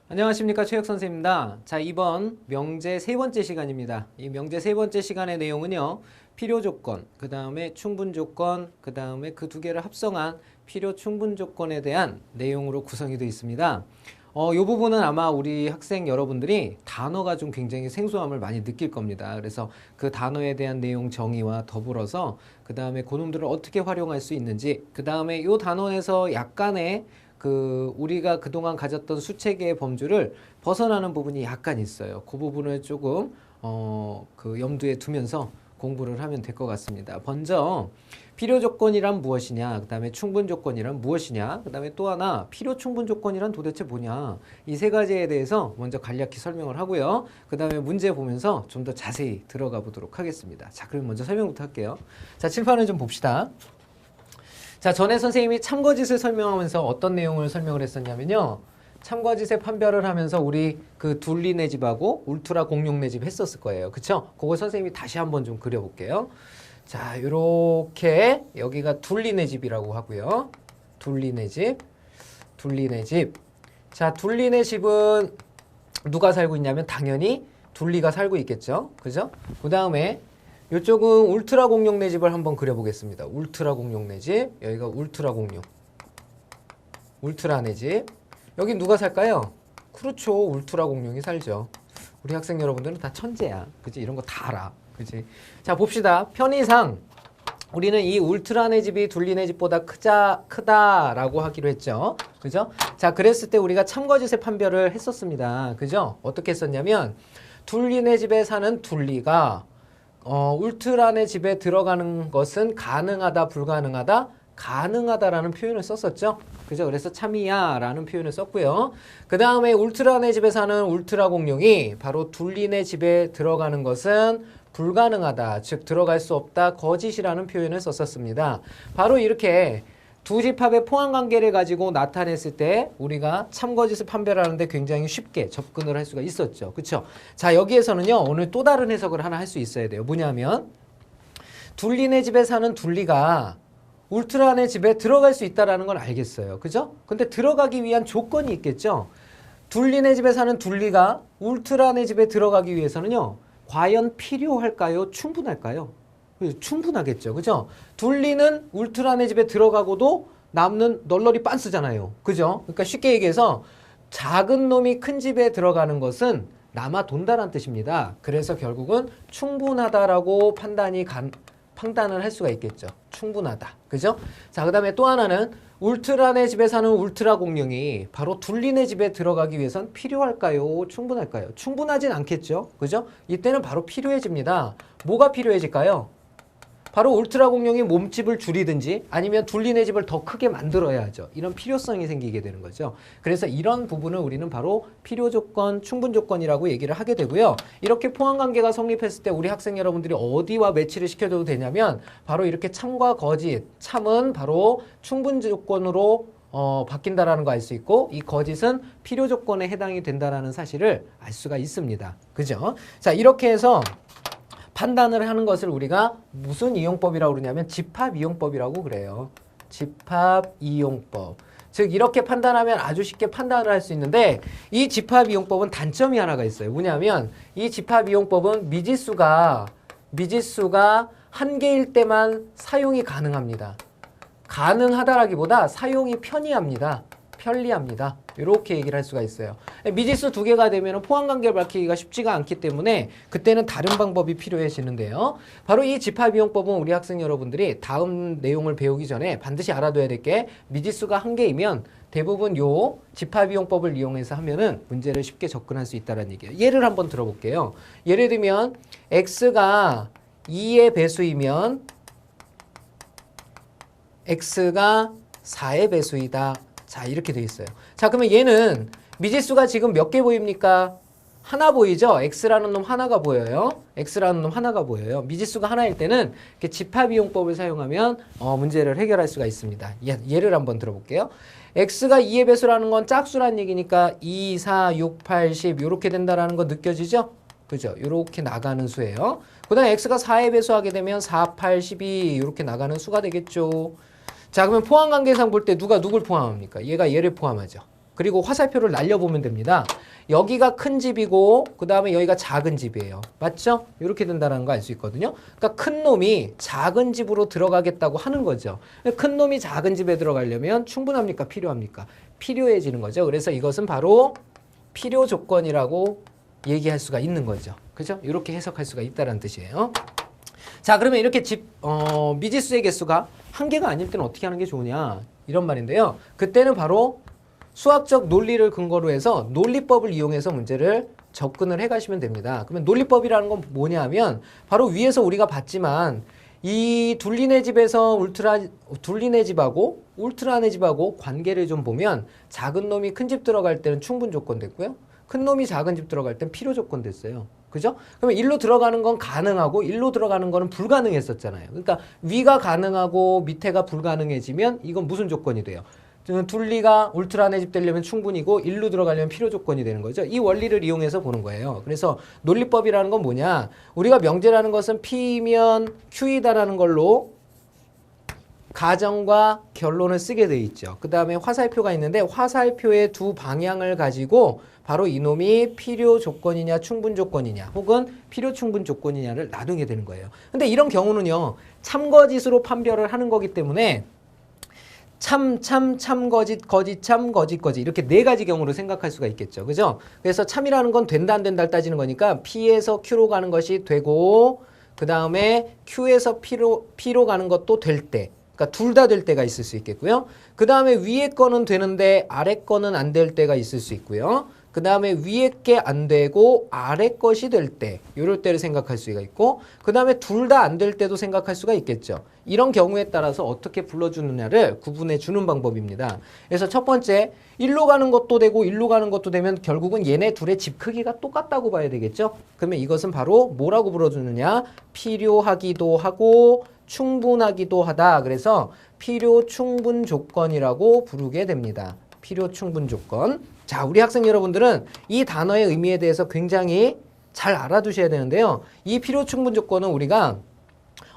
안녕하십니까, 최혁 선생입니다. 자, 이번 명제 세 번째 시간입니다. 이 명제 세 번째 시간의 내용은요, 필요 조건, 그 다음에 충분 조건, 그 다음에 그 두 개를 합성한 필요 충분 조건에 대한 내용으로 구성이 되어 있습니다. 이 부분은 아마 우리 학생 여러분들이 단어가 좀 굉장히 생소함을 많이 느낄 겁니다. 그래서 그 단어에 대한 내용 정의와 더불어서 그 다음에 그놈들을 어떻게 활용할 수 있는지, 그 다음에 이 단원에서 약간의 우리가 그동안 가졌던 수체계의 범주를 벗어나는 부분이 약간 있어요. 그 부분을 조금 염두에 두면서 공부를 하면 될 것 같습니다. 먼저 필요 조건이란 무엇이냐, 그 다음에 충분 조건이란 무엇이냐, 그 다음에 또 하나 필요 충분 조건이란 도대체 뭐냐, 이 세 가지에 대해서 먼저 간략히 설명을 하고요. 그 다음에 문제 보면서 좀 더 자세히 들어가 보도록 하겠습니다. 자, 그럼 먼저 설명부터 할게요. 자, 칠판을 좀 봅시다. 자, 전에 선생님이 참거짓을 설명하면서 어떤 내용을 설명을 했었냐면요, 참거짓의 판별을 하면서 우리 그 둘리네 집하고 울트라 공룡네 집 했었을 거예요. 그쵸? 그거 선생님이 다시 한번 좀 그려볼게요. 자, 요렇게 여기가 둘리네 집이라고 하고요. 둘리네 집. 자, 둘리네 집은 누가 살고 있냐면 당연히 둘리가 살고 있겠죠. 그죠? 그 다음에 이쪽은 울트라 공룡네 집을 한번 그려보겠습니다. 울트라 공룡네 집. 여기가 울트라 공룡. 울트라네 집. 여기 누가 살까요? 그렇죠. 울트라 공룡이 살죠. 우리 학생 여러분들은 다 천재야. 그치? 이런 거 다 알아. 그치? 자, 봅시다. 편의상 우리는 이 울트라네 집이 둘리네 집보다 크다라고 하기로 했죠. 그죠? 자, 그랬을 때 우리가 참거짓의 판별을 했었습니다. 그죠? 어떻게 했었냐면 둘리네 집에 사는 둘리가 울트라네 집에 들어가는 것은 가능하다, 불가능하다, 가능하다라는 표현을 썼었죠. 그죠? 그래서 참이야라는 표현을 썼고요. 그 다음에 울트라네 집에 사는 울트라 공룡이 바로 둘리네 집에 들어가는 것은 불가능하다, 즉 들어갈 수 없다, 거짓이라는 표현을 썼었습니다. 바로 이렇게 두 집합의 포함관계를 가지고 나타냈을 때 우리가 참거짓을 판별하는데 굉장히 쉽게 접근을 할 수가 있었죠. 그쵸? 자, 여기에서는요, 오늘 또 다른 해석을 하나 할 수 있어야 돼요. 뭐냐면 둘리네 집에 사는 둘리가 울트라네 집에 들어갈 수 있다는 걸 알겠어요. 그죠? 근데 들어가기 위한 조건이 있겠죠? 둘리네 집에 사는 둘리가 울트라네 집에 들어가기 위해서는요, 과연 필요할까요? 충분할까요? 충분하겠죠. 그죠? 둘리는 울트라네 집에 들어가고도 남는 널널이 빤스잖아요. 그죠? 그러니까 쉽게 얘기해서 작은 놈이 큰 집에 들어가는 것은 남아 돈다란 뜻입니다. 그래서 결국은 충분하다라고 판단을 할 수가 있겠죠. 충분하다. 그죠? 자, 그 다음에 또 하나는 울트라네 집에 사는 울트라 공룡이 바로 둘리네 집에 들어가기 위해선 필요할까요? 충분할까요? 충분하진 않겠죠. 그죠? 이때는 바로 필요해집니다. 뭐가 필요해질까요? 바로 울트라 공룡이 몸집을 줄이든지 아니면 둘리네 집을 더 크게 만들어야죠. 이런 필요성이 생기게 되는 거죠. 그래서 이런 부분을 우리는 바로 필요 조건, 충분 조건이라고 얘기를 하게 되고요. 이렇게 포함관계가 성립했을 때 우리 학생 여러분들이 어디와 매치를 시켜줘도 되냐면 바로 이렇게 참과 거짓, 참은 바로 충분 조건으로 바뀐다라는 거 알 수 있고, 이 거짓은 필요 조건에 해당이 된다라는 사실을 알 수가 있습니다. 그죠? 자, 이렇게 해서 판단을 하는 것을 우리가 무슨 이용법이라고 그러냐면 집합이용법이라고 그래요. 집합이용법. 즉 이렇게 판단하면 아주 쉽게 판단을 할 수 있는데, 이 집합이용법은 단점이 하나가 있어요. 뭐냐면 이 집합이용법은 미지수가 한 개일 때만 사용이 가능합니다. 가능하다라기보다 사용이 편리합니다. 이렇게 얘기를 할 수가 있어요. 미지수 두 개가 되면 포함관계를 밝히기가 쉽지가 않기 때문에 그때는 다른 방법이 필요해지는데요. 바로 이 집합이용법은 우리 학생 여러분들이 다음 내용을 배우기 전에 반드시 알아둬야 될 게, 미지수가 한 개이면 대부분 요 집합이용법을 이용해서 하면은 문제를 쉽게 접근할 수 있다는 얘기예요. 예를 한번 들어볼게요. 예를 들면 x가 2의 배수이면 x가 4의 배수이다. 자, 이렇게 돼 있어요. 자, 그러면 얘는 미지수가 지금 몇 개 보입니까? 하나 보이죠? x라는 놈 하나가 보여요. 미지수가 하나일 때는 이렇게 집합이용법을 사용하면 문제를 해결할 수가 있습니다. 예를 한번 들어볼게요. x가 2의 배수라는 건 짝수란 얘기니까 2, 4, 6, 8, 10 이렇게 된다라는 거 느껴지죠? 그죠? 이렇게 나가는 수예요. 그 다음에 x가 4의 배수하게 되면 4, 8, 12 이렇게 나가는 수가 되겠죠. 자, 그러면 포함관계상 볼 때 누가 누굴 포함합니까? 얘가 얘를 포함하죠. 그리고 화살표를 날려보면 됩니다. 여기가 큰 집이고 그 다음에 여기가 작은 집이에요. 맞죠? 이렇게 된다는 거 알 수 있거든요. 그러니까 큰 놈이 작은 집으로 들어가겠다고 하는 거죠. 큰 놈이 작은 집에 들어가려면 충분합니까? 필요합니까? 필요해지는 거죠. 그래서 이것은 바로 필요 조건이라고 얘기할 수가 있는 거죠. 그죠? 이렇게 해석할 수가 있다는 뜻이에요. 자, 그러면 이렇게 미지수의 개수가 한 개가 아닐 때는 어떻게 하는 게 좋으냐? 이런 말인데요. 그때는 바로 수학적 논리를 근거로 해서 논리법을 이용해서 문제를 접근을 해 가시면 됩니다. 그러면 논리법이라는 건 뭐냐 하면 바로 위에서 우리가 봤지만 이 둘리네 집에서 둘리네 집하고 울트라네 집하고 관계를 좀 보면 작은 놈이 큰 집 들어갈 때는 충분 조건 됐고요. 큰 놈이 작은 집 들어갈 때는 필요 조건 됐어요. 그죠? 그러면 일로 들어가는 건 가능하고 일로 들어가는 거는 불가능했었잖아요. 그러니까 위가 가능하고 밑에가 불가능해지면 이건 무슨 조건이 돼요? 둘리가 울트라네 집 되려면 충분이고 일로 들어가려면 필요 조건이 되는 거죠. 이 원리를 이용해서 보는 거예요. 그래서 논리법이라는 건 뭐냐? 우리가 명제라는 것은 P면 Q이다라는 걸로 가정과 결론을 쓰게 돼 있죠. 그 다음에 화살표가 있는데 화살표의 두 방향을 가지고 바로 이놈이 필요 조건이냐 충분 조건이냐 혹은 필요 충분 조건이냐를 나누게 되는 거예요. 근데 이런 경우는요. 참거짓으로 판별을 하는 거기 때문에 참, 거짓, 참, 거짓 이렇게 네 가지 경우로 생각할 수가 있겠죠. 그죠? 그래서 참이라는 건 된다 안 된다를 따지는 거니까 P에서 Q로 가는 것이 되고 그 다음에 Q에서 P로 가는 것도 될 때 그러니까 둘 다 될 때가 있을 수 있겠고요. 그 다음에 위에 거는 되는데 아래 거는 안 될 때가 있을 수 있고요. 그 다음에 위에 게 안 되고 아래 것이 될 때 이럴 때를 생각할 수가 있고 그 다음에 둘 다 안 될 때도 생각할 수가 있겠죠. 이런 경우에 따라서 어떻게 불러주느냐를 구분해 주는 방법입니다. 그래서 첫 번째 일로 가는 것도 되고 일로 가는 것도 되면 결국은 얘네 둘의 집 크기가 똑같다고 봐야 되겠죠. 그러면 이것은 바로 뭐라고 불러주느냐? 필요하기도 하고 충분하기도 하다. 그래서 필요 충분 조건이라고 부르게 됩니다. 필요 충분 조건. 자, 우리 학생 여러분들은 이 단어의 의미에 대해서 굉장히 잘 알아두셔야 되는데요. 이 필요 충분 조건은 우리가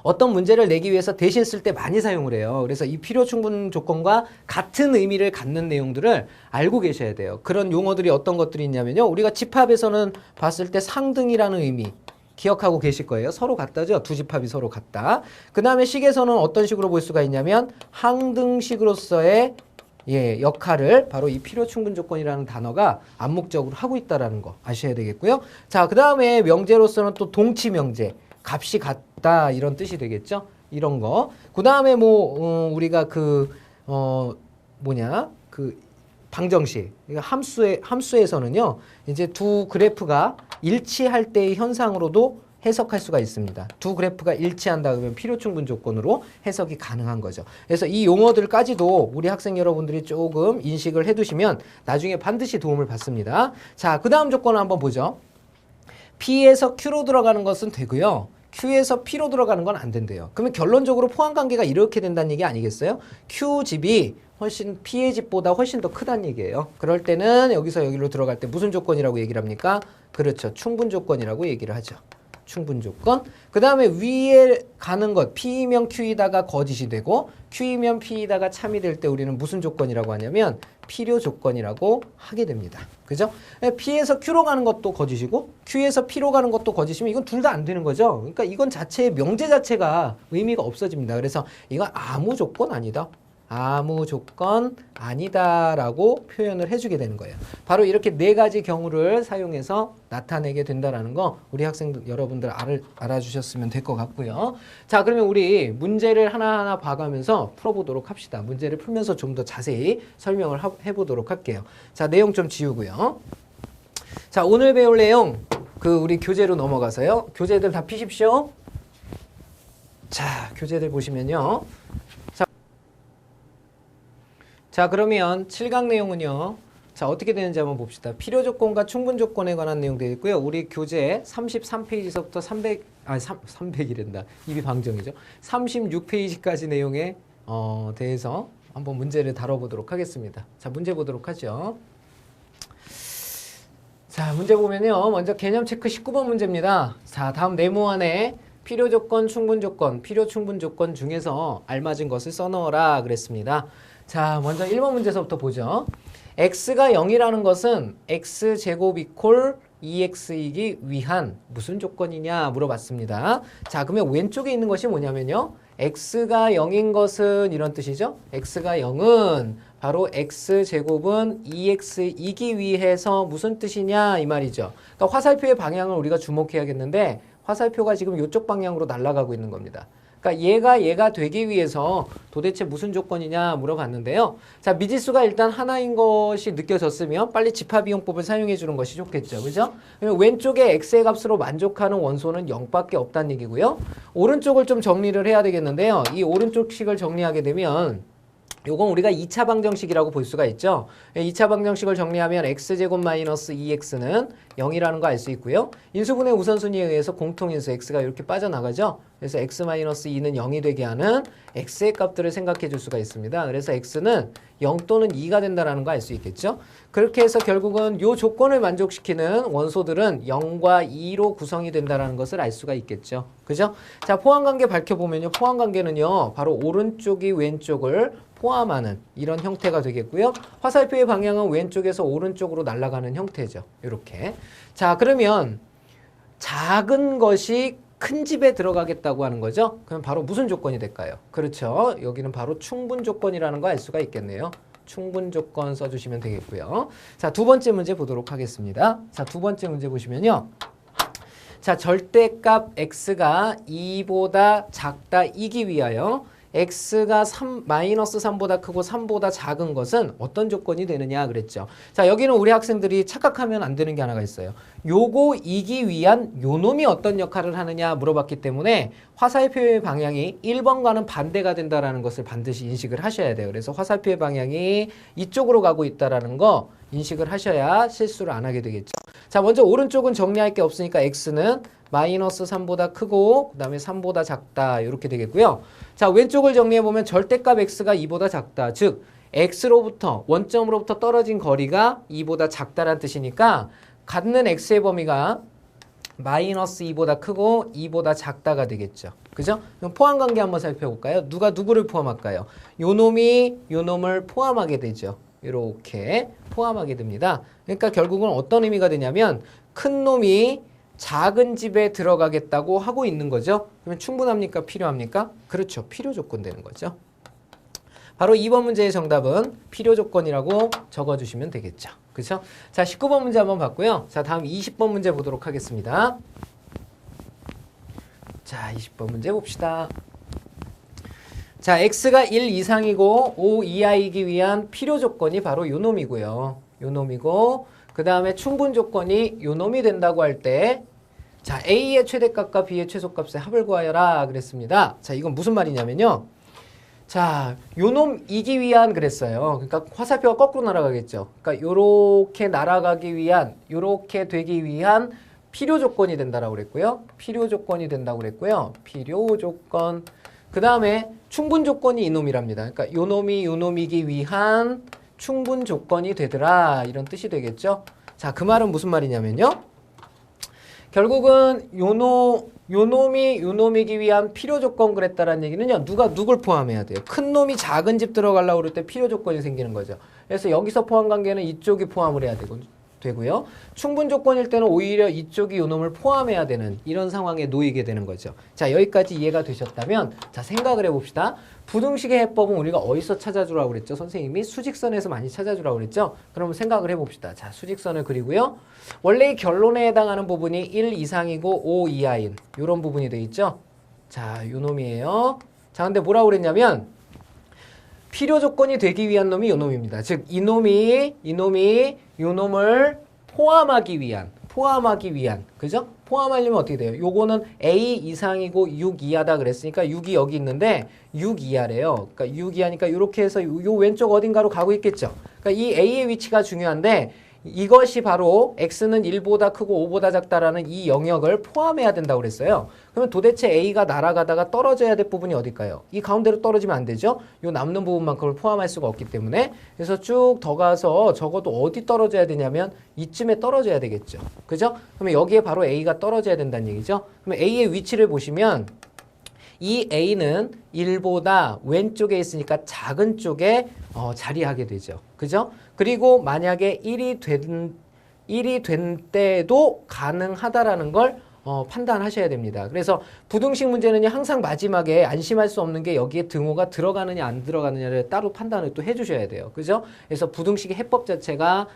어떤 문제를 내기 위해서 대신 쓸 때 많이 사용을 해요. 그래서 이 필요 충분 조건과 같은 의미를 갖는 내용들을 알고 계셔야 돼요. 그런 용어들이 어떤 것들이 있냐면요. 우리가 집합에서는 봤을 때 상등이라는 의미 기억하고 계실 거예요. 서로 같다죠. 두 집합이 서로 같다. 그 다음에 식에서는 어떤 식으로 볼 수가 있냐면 항등식으로서의 역할을 바로 이 필요 충분 조건이라는 단어가 암묵적으로 하고 있다는 거 아셔야 되겠고요. 자, 그 다음에 명제로서는 또 동치 명제, 값이 같다 이런 뜻이 되겠죠. 이런 거. 그 다음에 우리가 방정식, 함수에서는요, 이제 두 그래프가 일치할 때의 현상으로도 해석할 수가 있습니다. 두 그래프가 일치한다 그러면 필요 충분 조건으로 해석이 가능한 거죠. 그래서 이 용어들까지도 우리 학생 여러분들이 조금 인식을 해두시면 나중에 반드시 도움을 받습니다. 자, 그 다음 조건을 한번 보죠. P에서 Q로 들어가는 것은 되고요. Q에서 P로 들어가는 건 안 된대요. 그러면 결론적으로 포함관계가 이렇게 된다는 얘기 아니겠어요? Q집이 훨씬 P의 집보다 훨씬 더 크다는 얘기예요. 그럴 때는 여기서 여기로 들어갈 때 무슨 조건이라고 얘기를 합니까? 그렇죠. 충분 조건이라고 얘기를 하죠. 충분 조건. 그 다음에 위에 가는 것 P이면 Q이다가 거짓이 되고 Q이면 P이다가 참이 될 때 우리는 무슨 조건이라고 하냐면 필요 조건이라고 하게 됩니다. 그죠? P에서 Q로 가는 것도 거짓이고 Q에서 P로 가는 것도 거짓이면 이건 둘 다 안 되는 거죠. 그러니까 이건 명제 자체가 의미가 없어집니다. 그래서 이건 아무 조건 아니다. 아무 조건 아니다라고 표현을 해주게 되는 거예요. 바로 이렇게 네 가지 경우를 사용해서 나타내게 된다는 거 우리 학생들 여러분들 알아주셨으면 될 것 같고요. 자, 그러면 우리 문제를 하나하나 봐가면서 풀어보도록 합시다. 문제를 풀면서 좀 더 자세히 설명을 해보도록 할게요. 자, 내용 좀 지우고요. 자, 오늘 배울 내용 우리 교재로 넘어가서요. 교재들 다 피십시오. 자, 교재들 보시면요. 자, 그러면 7강 내용은요. 자, 어떻게 되는지 한번 봅시다. 필요 조건과 충분 조건에 관한 내용 되어 있고요. 우리 교재 33페이지서부터 300이란다. 입이 방정이죠. 36페이지까지 내용에 대해서 한번 문제를 다뤄보도록 하겠습니다. 자, 문제 보도록 하죠. 자, 문제 보면요. 먼저 개념 체크 19번 문제입니다. 자, 다음 네모 안에 필요 조건, 충분 조건, 필요 충분 조건 중에서 알맞은 것을 써넣어라 그랬습니다. 자, 먼저 1번 문제서부터 보죠. x가 0이라는 것은 x제곱 이퀄 2x이기 위한 무슨 조건이냐 물어봤습니다. 자, 그러면 왼쪽에 있는 것이 뭐냐면요. x가 0인 것은 이런 뜻이죠. x가 0은 바로 x제곱은 2x이기 위해서 무슨 뜻이냐 이 말이죠. 그러니까 화살표의 방향을 우리가 주목해야겠는데 화살표가 지금 이쪽 방향으로 날아가고 있는 겁니다. 그러니까 얘가 되기 위해서 도대체 무슨 조건이냐 물어봤는데요. 자, 미지수가 일단 하나인 것이 느껴졌으면 빨리 집합이용법을 사용해 주는 것이 좋겠죠. 그죠? 왼쪽에 x의 값으로 만족하는 원소는 0밖에 없다는 얘기고요. 오른쪽을 좀 정리를 해야 되겠는데요. 이 오른쪽 식을 정리하게 되면 요건 우리가 2차 방정식이라고 볼 수가 있죠. 2차 방정식을 정리하면 x제곱 마이너스 2x는 0이라는 거 알 수 있고요. 인수분해 우선순위에 의해서 공통인수 x가 이렇게 빠져나가죠. 그래서 x 마이너스 2는 0이 되게 하는 x의 값들을 생각해 줄 수가 있습니다. 그래서 x는 0 또는 2가 된다는 거 알 수 있겠죠. 그렇게 해서 결국은 요 조건을 만족시키는 원소들은 0과 2로 구성이 된다는 것을 알 수가 있겠죠. 그죠? 자, 포함관계 밝혀보면요. 포함관계는요. 바로 오른쪽이 왼쪽을 포함하는 이런 형태가 되겠고요. 화살표의 방향은 왼쪽에서 오른쪽으로 날아가는 형태죠. 이렇게. 자, 그러면 작은 것이 큰 집에 들어가겠다고 하는 거죠. 그럼 바로 무슨 조건이 될까요? 그렇죠. 여기는 바로 충분 조건이라는 거 알 수가 있겠네요. 충분 조건 써주시면 되겠고요. 자, 두 번째 문제 보도록 하겠습니다. 자, 두 번째 문제 보시면요. 자, 절대값 x가 2보다 작다이기 위하여 x가 마이너스 3보다 크고 3보다 작은 것은 어떤 조건이 되느냐 그랬죠. 자, 여기는 우리 학생들이 착각하면 안 되는 게 하나가 있어요. 요거 이기 위한 요 놈이 어떤 역할을 하느냐 물어봤기 때문에 화살표의 방향이 1번과는 반대가 된다는 것을 반드시 인식을 하셔야 돼요. 그래서 화살표의 방향이 이쪽으로 가고 있다는 거 인식을 하셔야 실수를 안 하게 되겠죠. 자, 먼저 오른쪽은 정리할 게 없으니까 x는 마이너스 3보다 크고 그 다음에 3보다 작다 이렇게 되겠고요. 자, 왼쪽을 정리해보면 절대값 x가 2보다 작다. 즉 x로부터 원점으로부터 떨어진 거리가 2보다 작다란 뜻이니까 갖는 x의 범위가 마이너스 2보다 크고 2보다 작다가 되겠죠. 그죠? 그럼 포함관계 한번 살펴볼까요? 누가 누구를 포함할까요? 요 놈이 요 놈을 포함하게 되죠. 이렇게 포함하게 됩니다. 그러니까 결국은 어떤 의미가 되냐면 큰 놈이 작은 집에 들어가겠다고 하고 있는 거죠. 그러면 충분합니까? 필요합니까? 그렇죠. 필요 조건 되는 거죠. 바로 2번 문제의 정답은 필요 조건이라고 적어주시면 되겠죠. 그렇죠? 자, 19번 문제 한번 봤고요. 자, 다음 20번 문제 보도록 하겠습니다. 자, 20번 문제 봅시다. 자, x가 1 이상이고 5 이하이기 위한 필요 조건이 바로 요 놈이고요. 요 놈이고 그 다음에 충분 조건이 요 놈이 된다고 할 때 자, a의 최대값과 b의 최소값의 합을 구하여라 그랬습니다. 자, 이건 무슨 말이냐면요. 자, 요 놈이기 위한 그랬어요. 그러니까 화살표가 거꾸로 날아가겠죠. 그러니까 요렇게 날아가기 위한, 요렇게 되기 위한 필요 조건이 된다라고 그랬고요. 필요 조건이 된다고 그랬고요. 필요 조건. 그 다음에 충분 조건이 이놈이랍니다. 그러니까 요 놈이기 위한 충분 조건이 되더라. 이런 뜻이 되겠죠. 자, 그 말은 무슨 말이냐면요. 결국은 요 놈이기 위한 필요 조건 그랬다라는 얘기는요. 누가 누굴 포함해야 돼요? 큰 놈이 작은 집 들어가려고 그럴 때 필요 조건이 생기는 거죠. 그래서 여기서 포함 관계는 이쪽이 포함을 해야 되고요. 충분 조건일 때는 오히려 이쪽이 요 놈을 포함해야 되는 이런 상황에 놓이게 되는 거죠. 자, 여기까지 이해가 되셨다면 자, 생각을 해봅시다. 부등식의 해법은 우리가 어디서 찾아주라고 그랬죠? 선생님이 수직선에서 많이 찾아주라고 그랬죠? 그러면 생각을 해봅시다. 자, 수직선을 그리고요. 원래 이 결론에 해당하는 부분이 1 이상이고 5 이하인 이런 부분이 돼 있죠? 자, 요 놈이에요. 자, 근데 뭐라고 그랬냐면 필요 조건이 되기 위한 놈이 요 놈입니다. 즉, 이 놈이 요 놈을 포함하기 위한, 그죠? 포함하려면 어떻게 돼요? 요거는 A 이상이고 6 이하다 그랬으니까 6이 여기 있는데 6 이하래요. 그러니까 6 이하니까 이렇게 해서 요 왼쪽 어딘가로 가고 있겠죠? 그러니까 이 A의 위치가 중요한데 이것이 바로 x는 1보다 크고 5보다 작다라는 이 영역을 포함해야 된다고 그랬어요. 그러면 도대체 a가 날아가다가 떨어져야 될 부분이 어딜까요? 이 가운데로 떨어지면 안 되죠. 이 남는 부분만큼을 포함할 수가 없기 때문에 그래서 쭉 더 가서 적어도 어디 떨어져야 되냐면 이쯤에 떨어져야 되겠죠. 그죠? 그러면 여기에 바로 a가 떨어져야 된다는 얘기죠. 그러면 a의 위치를 보시면 이 A는 1보다 왼쪽에 있으니까 작은 쪽에 자리하게 되죠. 그죠? 그리고 만약에 1이 된 때도 가능하다라는 걸 판단하셔야 됩니다. 그래서 부등식 문제는 항상 마지막에 안심할 수 없는 게 여기에 등호가 들어가느냐 안 들어가느냐를 따로 판단을 또 해주셔야 돼요. 그죠? 그래서 부등식의 해법 자체가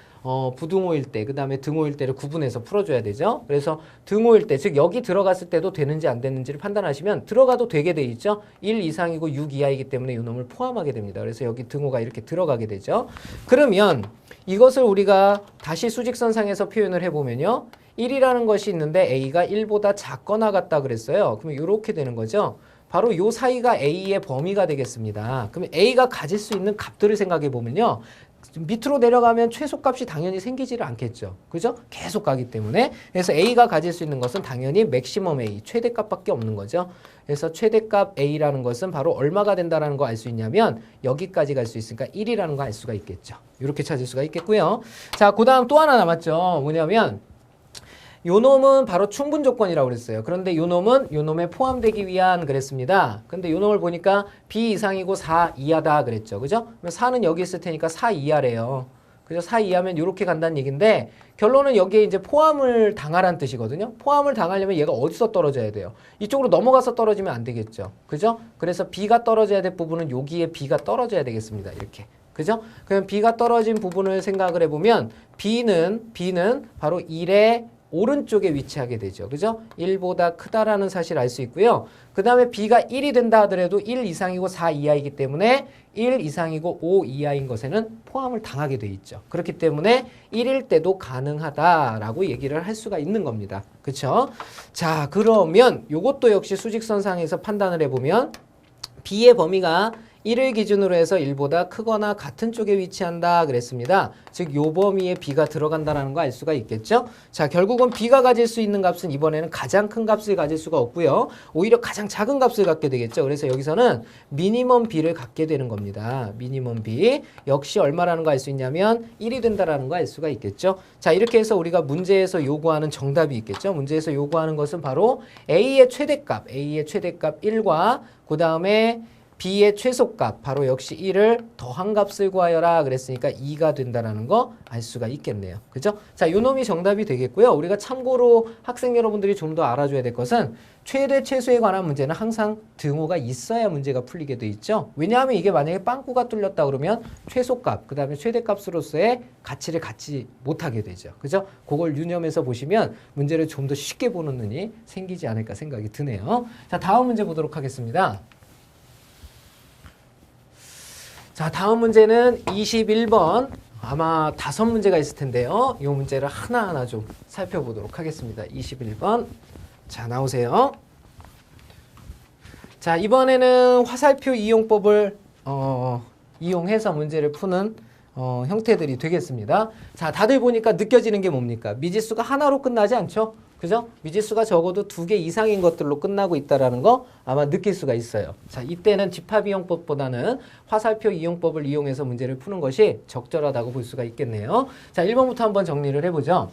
부등호일 때, 그 다음에 등호일 때를 구분해서 풀어줘야 되죠. 그래서 등호일 때, 즉 여기 들어갔을 때도 되는지 안 되는지를 판단하시면 들어가도 되게 돼 있죠. 1 이상이고 6 이하이기 때문에 이 놈을 포함하게 됩니다. 그래서 여기 등호가 이렇게 들어가게 되죠. 그러면 이것을 우리가 다시 수직선상에서 표현을 해보면요. 1이라는 것이 있는데 A가 1보다 작거나 같다 그랬어요. 그러면 이렇게 되는 거죠. 바로 요 사이가 A의 범위가 되겠습니다. 그러면 A가 가질 수 있는 값들을 생각해 보면요. 밑으로 내려가면 최소값이 당연히 생기지를 않겠죠. 그죠? 계속 가기 때문에. 그래서 A가 가질 수 있는 것은 당연히 맥시멈 A, 최대값밖에 없는 거죠. 그래서 최대값 A라는 것은 바로 얼마가 된다는 거 알 수 있냐면 여기까지 갈 수 있으니까 1이라는 거 알 수가 있겠죠. 이렇게 찾을 수가 있겠고요. 자, 그 다음 또 하나 남았죠. 뭐냐면 요 놈은 바로 충분 조건이라고 그랬어요. 그런데 요 놈에 포함되기 위한 그랬습니다. 근데 요 놈을 보니까 b 이상이고 4 이하다 그랬죠. 그죠? 그러면 4는 여기 있을 테니까 4 이하래요. 그죠? 4 이하면 이렇게 간다는 얘기인데 결론은 여기에 이제 포함을 당하라는 뜻이거든요. 포함을 당하려면 얘가 어디서 떨어져야 돼요? 이쪽으로 넘어가서 떨어지면 안 되겠죠. 그죠? 그래서 b가 떨어져야 될 부분은 여기에 b가 떨어져야 되겠습니다. 이렇게. 그죠? 그럼 b가 떨어진 부분을 생각을 해보면 b는 바로 1의 오른쪽에 위치하게 되죠. 그죠? 1보다 크다라는 사실을 알 수 있고요. 그 다음에 b가 1이 된다 하더라도 1 이상이고 4 이하이기 때문에 1 이상이고 5 이하인 것에는 포함을 당하게 돼 있죠. 그렇기 때문에 1일 때도 가능하다라고 얘기를 할 수가 있는 겁니다. 그쵸? 자, 그러면 이것도 역시 수직선상에서 판단을 해보면 b의 범위가 1을 기준으로 해서 1보다 크거나 같은 쪽에 위치한다 그랬습니다. 즉 요 범위에 b가 들어간다는 거 알 수가 있겠죠. 자, 결국은 b가 가질 수 있는 값은 이번에는 가장 큰 값을 가질 수가 없고요. 오히려 가장 작은 값을 갖게 되겠죠. 그래서 여기서는 미니멈 b를 갖게 되는 겁니다. 미니멈 b 역시 얼마라는 거 알 수 있냐면 1이 된다라는 거 알 수가 있겠죠. 자, 이렇게 해서 우리가 문제에서 요구하는 정답이 있겠죠. 문제에서 요구하는 것은 바로 a의 최대값 1과 그 다음에 b의 최소값 바로 역시 1을 더한 값을 구하여라 그랬으니까 2가 된다는 거 알 수가 있겠네요. 그죠? 자, 요 놈이 정답이 되겠고요. 우리가 참고로 학생 여러분들이 좀 더 알아줘야 될 것은 최대 최소에 관한 문제는 항상 등호가 있어야 문제가 풀리게 돼 있죠. 왜냐하면 이게 만약에 빵꾸가 뚫렸다 그러면 최소값 그 다음에 최대값으로서의 가치를 갖지 못하게 되죠. 그죠? 그걸 유념해서 보시면 문제를 좀 더 쉽게 보는 눈이 생기지 않을까 생각이 드네요. 자, 다음 문제 보도록 하겠습니다. 자, 다음 문제는 21번. 아마 5문제가 있을 텐데요. 이 문제를 하나하나 좀 살펴보도록 하겠습니다. 21번. 자, 나오세요. 자, 이번에는 화살표 이용법을 이용해서 문제를 푸는 형태들이 되겠습니다. 자, 다들 보니까 느껴지는 게 뭡니까? 미지수가 하나로 끝나지 않죠? 그죠? 미지수가 적어도 2개 이상인 것들로 끝나고 있다는 거 아마 느낄 수가 있어요. 자, 이때는 집합 이용법보다는 화살표 이용법을 이용해서 문제를 푸는 것이 적절하다고 볼 수가 있겠네요. 자, 1번부터 한번 정리를 해보죠.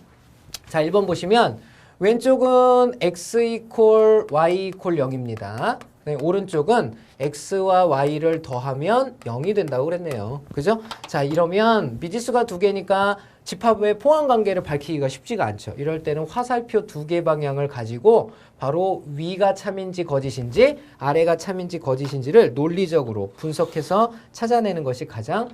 자, 1번 보시면 왼쪽은 x 이퀄 y 이퀄 0입니다. 네, 오른쪽은 x와 y를 더하면 0이 된다고 그랬네요. 그죠? 자, 이러면 미지수가 2개니까 집합의 포함 관계를 밝히기가 쉽지가 않죠. 이럴 때는 화살표 2개 방향을 가지고 바로 위가 참인지 거짓인지 아래가 참인지 거짓인지를 논리적으로 분석해서 찾아내는 것이 가장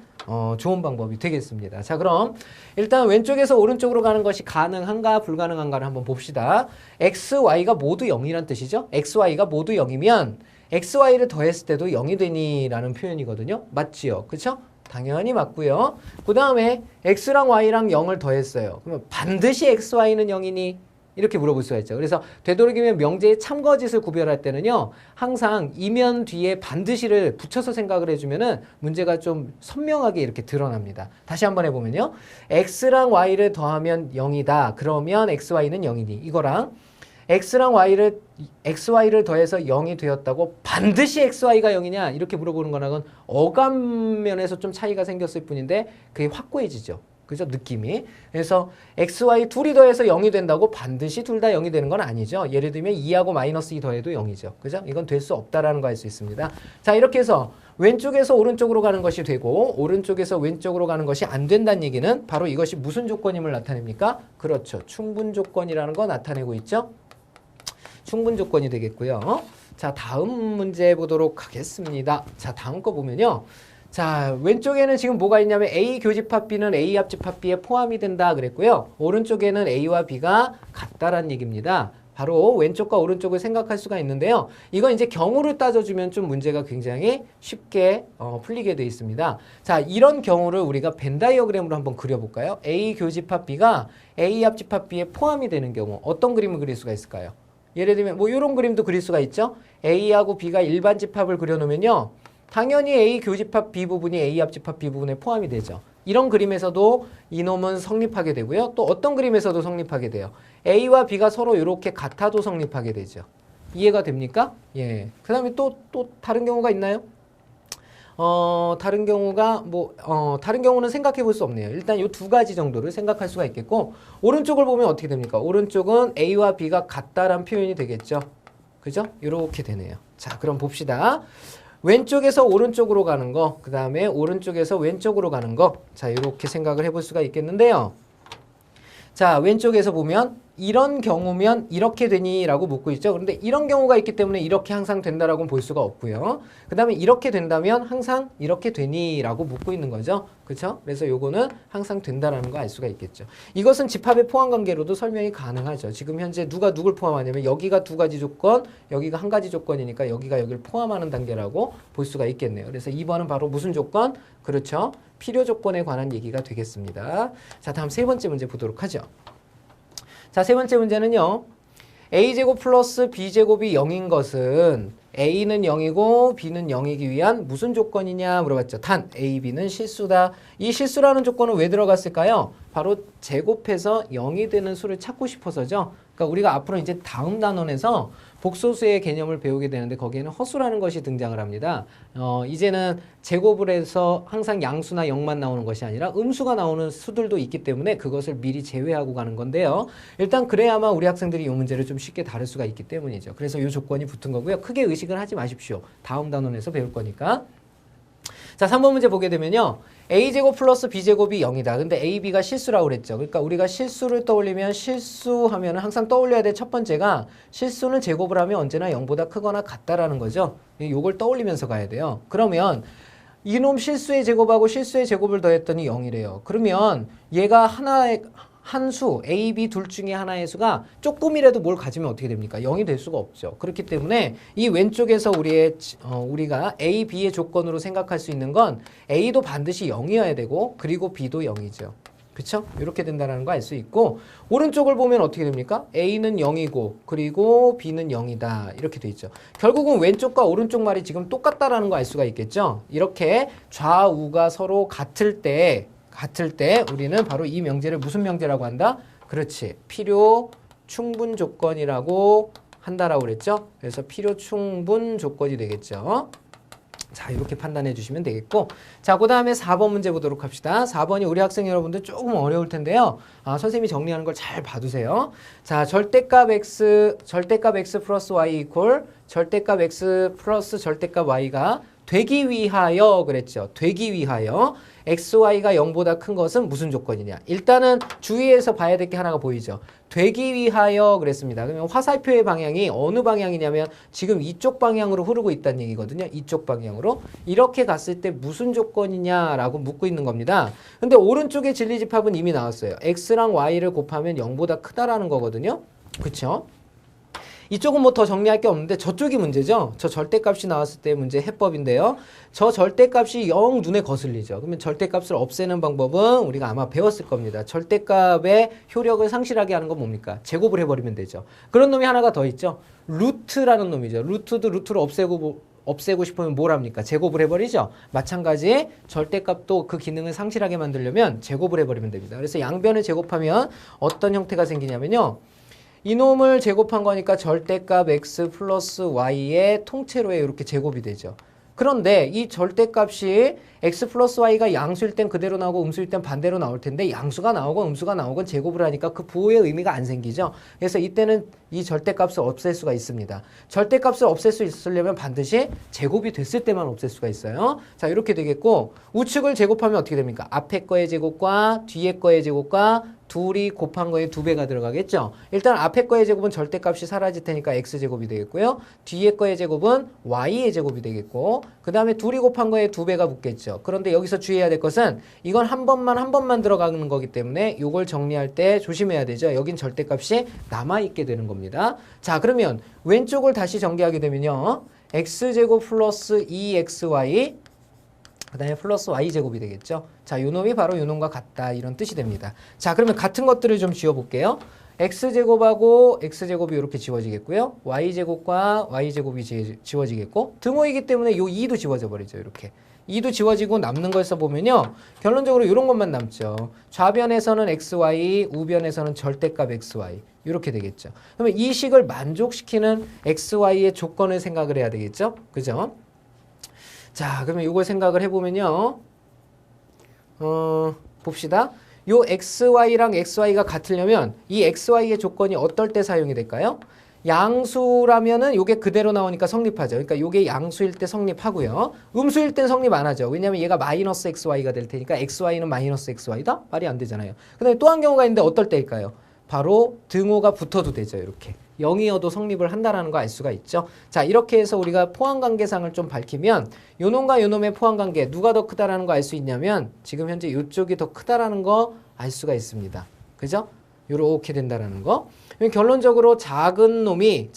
좋은 방법이 되겠습니다. 자, 그럼 일단 왼쪽에서 오른쪽으로 가는 것이 가능한가 불가능한가를 한번 봅시다. x, y가 모두 0이란 뜻이죠. x, y가 모두 0이면 x, y를 더했을 때도 0이 되니 라는 표현이거든요. 맞지요? 그쵸? 당연히 맞고요. 그 다음에 x랑 y랑 0을 더했어요. 그러면 반드시 x, y는 0이니? 이렇게 물어볼 수가 있죠. 그래서 되도록이면 명제의 참거짓을 구별할 때는요, 항상 이면 뒤에 반드시를 붙여서 생각을 해주면은 문제가 좀 선명하게 이렇게 드러납니다. 다시 한번 해보면요, x랑 y를 더하면 0이다. 그러면 xy는 0이니, 이거랑 x랑 xy를 더해서 0이 되었다고 반드시 xy가 0이냐 이렇게 물어보는 거랑은 어감 면에서 좀 차이가 생겼을 뿐인데 그게 확고해지죠. 그죠? 느낌이. 그래서 xy 둘이 더해서 0이 된다고 반드시 둘 다 0이 되는 건 아니죠. 예를 들면 2하고 마이너스 2 더해도 0이죠. 그죠? 이건 될 수 없다라는 거 알 수 있습니다. 자, 이렇게 해서 왼쪽에서 오른쪽으로 가는 것이 되고 오른쪽에서 왼쪽으로 가는 것이 안 된다는 얘기는 바로 이것이 무슨 조건임을 나타냅니까? 그렇죠. 충분 조건이라는 거 나타내고 있죠. 충분 조건이 되겠고요. 자, 다음 문제 보도록 하겠습니다. 자, 다음 거 보면요. 자, 왼쪽에는 지금 뭐가 있냐면 A 교집합 B는 A 합집합 B에 포함이 된다 그랬고요. 오른쪽에는 A와 B가 같다라는 얘기입니다. 바로 왼쪽과 오른쪽을 생각할 수가 있는데요. 이건 이제 경우를 따져주면 좀 문제가 굉장히 쉽게 풀리게 되어 있습니다. 자, 이런 경우를 우리가 벤 다이어그램으로 한번 그려볼까요? A 교집합 B가 A 합집합 B에 포함이 되는 경우 어떤 그림을 그릴 수가 있을까요? 예를 들면 뭐 이런 그림도 그릴 수가 있죠. A하고 B가 일반 집합을 그려놓으면요. 당연히 A 교집합 B 부분이 A 합집합 B 부분에 포함이 되죠. 이런 그림에서도 이놈은 성립하게 되고요. 또 어떤 그림에서도 성립하게 돼요. A와 B가 서로 이렇게 같아도 성립하게 되죠. 이해가 됩니까? 예. 그 다음에 또 다른 경우가 있나요? 다른 경우가 다른 경우는 생각해 볼 수 없네요. 일단 이 두 가지 정도를 생각할 수가 있겠고, 오른쪽을 보면 어떻게 됩니까? 오른쪽은 A와 B가 같다란 표현이 되겠죠. 그죠? 이렇게 되네요. 자, 그럼 봅시다. 왼쪽에서 오른쪽으로 가는 거, 그 다음에 오른쪽에서 왼쪽으로 가는 거. 자, 이렇게 생각을 해볼 수가 있겠는데요. 자, 왼쪽에서 보면 이런 경우면 이렇게 되니? 라고 묻고 있죠. 그런데 이런 경우가 있기 때문에 이렇게 항상 된다라고는 볼 수가 없고요. 그 다음에 이렇게 된다면 항상 이렇게 되니? 라고 묻고 있는 거죠. 그렇죠? 그래서 요거는 항상 된다라는 거 알 수가 있겠죠. 이것은 집합의 포함 관계로도 설명이 가능하죠. 지금 현재 누가 누굴 포함하냐면 여기가 두 가지 조건, 여기가 한 가지 조건이니까 여기가 여기를 포함하는 단계라고 볼 수가 있겠네요. 그래서 2번은 바로 무슨 조건? 그렇죠. 필요 조건에 관한 얘기가 되겠습니다. 자, 다음 세 번째 문제 보도록 하죠. 자, 세 번째 문제는요. A제곱 플러스 B제곱이 0인 것은 A는 0이고 B는 0이기 위한 무슨 조건이냐 물어봤죠. 단 A, B는 실수다. 이 실수라는 조건은 왜 들어갔을까요? 바로 제곱해서 0이 되는 수를 찾고 싶어서죠. 그러니까 우리가 앞으로 이제 다음 단원에서 복소수의 개념을 배우게 되는데 거기에는 허수라는 것이 등장을 합니다. 이제는 제곱을 해서 항상 양수나 0만 나오는 것이 아니라 음수가 나오는 수들도 있기 때문에 그것을 미리 제외하고 가는 건데요. 일단 그래야만 우리 학생들이 이 문제를 좀 쉽게 다룰 수가 있기 때문이죠. 그래서 이 조건이 붙은 거고요. 크게 의식을 하지 마십시오. 다음 단원에서 배울 거니까. 자, 3번 문제 보게 되면요. A제곱 플러스 B제곱이 0이다. 근데 A, B가 실수라고 그랬죠. 그러니까 우리가 실수를 떠올리면 실수하면 항상 떠올려야 될 첫 번째가 실수는 제곱을 하면 언제나 0보다 크거나 같다라는 거죠. 이걸 떠올리면서 가야 돼요. 그러면 이놈 실수의 제곱하고 실수의 제곱을 더했더니 0이래요. 그러면 얘가 한 수, A, B 둘 중에 하나의 수가 조금이라도 뭘 가지면 어떻게 됩니까? 0이 될 수가 없죠. 그렇기 때문에 이 왼쪽에서 우리가 A, B의 조건으로 생각할 수 있는 건 A도 반드시 0이어야 되고 그리고 B도 0이죠. 그쵸? 이렇게 된다는 거 알 수 있고, 오른쪽을 보면 어떻게 됩니까? A는 0이고 그리고 B는 0이다. 이렇게 돼 있죠. 결국은 왼쪽과 오른쪽 말이 지금 똑같다라는 거 알 수가 있겠죠? 이렇게 좌우가 서로 같을 때 우리는 바로 이 명제를 무슨 명제라고 한다? 그렇지. 필요 충분 조건이라고 한다라고 그랬죠? 그래서 필요 충분 조건이 되겠죠. 자, 이렇게 판단해 주시면 되겠고, 자, 그 다음에 4번 문제 보도록 합시다. 4번이 우리 학생 여러분들 조금 어려울 텐데요. 선생님이 정리하는 걸 잘 봐두세요. 자, 절대값 x 플러스 y 이퀄 절대값 x 플러스 절대값 y가 되기 위하여 그랬죠. 되기 위하여 xy가 0보다 큰 것은 무슨 조건이냐. 일단은 주위에서 봐야 될 게 하나가 보이죠. 되기 위하여 그랬습니다. 그러면 화살표의 방향이 어느 방향이냐면 지금 이쪽 방향으로 흐르고 있다는 얘기거든요. 이쪽 방향으로. 이렇게 갔을 때 무슨 조건이냐라고 묻고 있는 겁니다. 근데 오른쪽의 진리집합은 이미 나왔어요. x랑 y를 곱하면 0보다 크다라는 거거든요. 그쵸? 이쪽은 뭐 더 정리할 게 없는데 저쪽이 문제죠. 저 절대값이 나왔을 때 문제 해법인데요. 저 절대값이 영 눈에 거슬리죠. 그러면 절대값을 없애는 방법은 우리가 아마 배웠을 겁니다. 절대값의 효력을 상실하게 하는 건 뭡니까? 제곱을 해버리면 되죠. 그런 놈이 하나가 더 있죠. 루트라는 놈이죠. 루트도 루트를 없애고 싶으면 뭘 합니까? 제곱을 해버리죠. 마찬가지 절대값도 그 기능을 상실하게 만들려면 제곱을 해버리면 됩니다. 그래서 양변을 제곱하면 어떤 형태가 생기냐면요. 이놈을 제곱한 거니까 절대값 x 플러스 y의 통째로에 이렇게 제곱이 되죠. 그런데 이 절대값이 x 플러스 y가 양수일 땐 그대로 나오고 음수일 땐 반대로 나올 텐데 양수가 나오건 음수가 나오건 제곱을 하니까 그 부호의 의미가 안 생기죠. 그래서 이때는 이 절대값을 없앨 수가 있습니다. 절대값을 없앨 수 있으려면 반드시 제곱이 됐을 때만 없앨 수가 있어요. 자, 이렇게 되겠고 우측을 제곱하면 어떻게 됩니까? 앞에 거의 제곱과 뒤에 거의 제곱과 둘이 곱한 거에 2배가 들어가겠죠. 일단 앞에 거의 제곱은 절대값이 사라질 테니까 x제곱이 되겠고요. 뒤에 거의 제곱은 y의 제곱이 되겠고 그 다음에 둘이 곱한 거에 2배가 붙겠죠. 그런데 여기서 주의해야 될 것은 이건 한 번만 들어가는 거기 때문에 이걸 정리할 때 조심해야 되죠. 여긴 절대값이 남아있게 되는 겁니다. 자, 그러면 왼쪽을 다시 전개하게 되면요. x제곱 플러스 2xy 그 다음에 플러스 y제곱이 되겠죠. 자, 요 놈이 바로 요 놈과 같다 이런 뜻이 됩니다. 자, 그러면 같은 것들을 좀 지워볼게요. x제곱하고 x제곱이 이렇게 지워지겠고요. y제곱과 y제곱이 지워지겠고 등호이기 때문에 요 2도 지워져 버리죠. 이렇게 2도 지워지고 남는 거에서 보면요. 결론적으로 이런 것만 남죠. 좌변에서는 xy, 우변에서는 절대값 xy 이렇게 되겠죠. 그러면 이 식을 만족시키는 xy의 조건을 생각을 해야 되겠죠. 그죠? 자, 그러면 이걸 생각을 해보면요. 봅시다. 요 xy랑 xy가 같으려면 이 xy의 조건이 어떨 때 사용이 될까요? 양수라면은 요게 그대로 나오니까 성립하죠. 그러니까 요게 양수일 때 성립하고요. 음수일 땐 성립 안 하죠. 왜냐면 얘가 마이너스 xy가 될 테니까 xy는 마이너스 xy다? 말이 안 되잖아요. 그 다음에 또 한 경우가 있는데 어떨 때일까요? 바로 등호가 붙어도 되죠. 이렇게. 0이어도 성립을 한다는 거 알 수가 있죠. 자, 이렇게 해서 우리가 포함관계상을 좀 밝히면 요놈과 요놈의 포함관계 누가 더 크다라는 거 알 수 있냐면 지금 현재 요쪽이 더 크다라는 거 알 수가 있습니다. 그죠? 요렇게 된다라는 거. 결론적으로 작은 놈이